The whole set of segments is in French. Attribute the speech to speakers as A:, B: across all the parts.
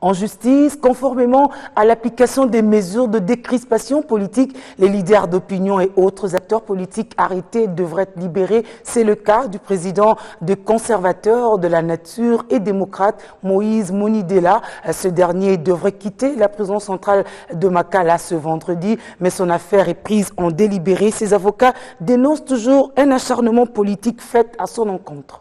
A: En justice, conformément à l'application des mesures de décrispation politique, les leaders d'opinion et autres acteurs politiques arrêtés devraient être libérés. C'est le cas du président des conservateurs de la nature et démocrate, Moïse Monidela. Ce dernier devrait quitter la prison centrale de Makala ce vendredi, mais son affaire est prise en délibéré. Ses avocats dénoncent toujours un acharnement politique fait à son encontre.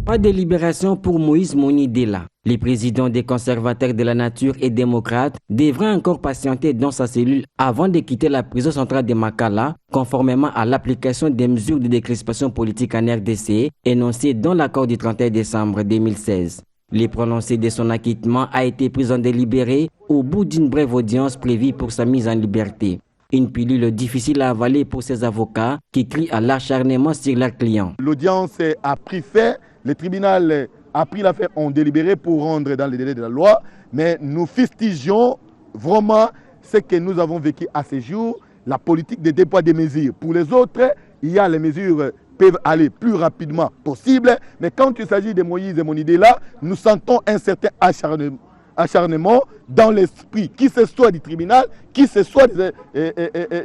B: Pas de libération pour Moïse Monidela. Le président des conservateurs de la nature et démocrate devrait encore patienter dans sa cellule avant de quitter la prison centrale de Makala, conformément à l'application des mesures de décrispation politique en RDC énoncées dans l'accord du 31 décembre 2016. Le prononcé de son acquittement a été pris en délibéré au bout d'une brève audience prévue pour sa mise en liberté. Une pilule difficile à avaler pour ses avocats qui crient à l'acharnement sur leurs clients.
C: L'audience a pris fait, le tribunal a pris l'affaire en délibéré pour rendre dans les délais de la loi, mais nous fustigeons vraiment ce que nous avons vécu à ces jours, la politique de déploiement des mesures. Pour les autres, il y a les mesures peuvent aller plus rapidement possible, mais quand il s'agit de Moïse et Monidela, nous sentons un certain acharnement dans l'esprit, qui ce soit du tribunal, qui ce soit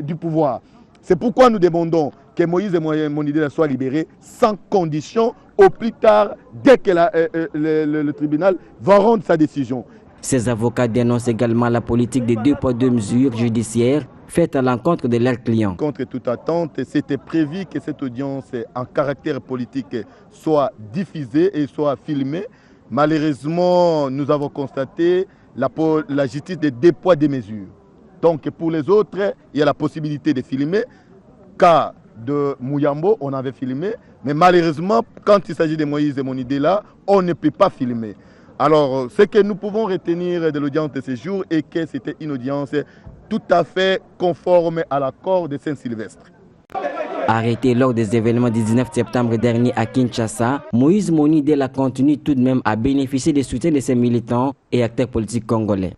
C: du pouvoir. C'est pourquoi nous demandons que Moïse et Monidela soient libérés sans condition, au plus tard, dès que le tribunal va rendre sa décision.
B: Ces avocats dénoncent également la politique des 2 poids 2 mesures judiciaires faites à l'encontre de leurs clients.
C: Contre toute attente, c'était prévu que cette audience en caractère politique soit diffusée et soit filmée. Malheureusement, nous avons constaté la justice des 2 poids 2 mesures. Donc pour les autres, il y a la possibilité de filmer. Cas de Mouyambo, on avait filmé, mais malheureusement, quand il s'agit de Moïse et Monidela, on ne peut pas filmer. Alors, ce que nous pouvons retenir de l'audience de ce jour est que c'était une audience tout à fait conforme à l'accord de Saint-Sylvestre.
B: Arrêté lors des événements du 19 septembre dernier à Kinshasa, Moïse Monidela continue tout de même à bénéficier du soutien de ses militants et acteurs politiques congolais.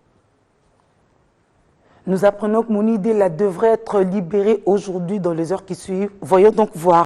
A: Nous apprenons que Monidela devrait être libéré aujourd'hui dans les heures qui suivent. Voyons donc voir.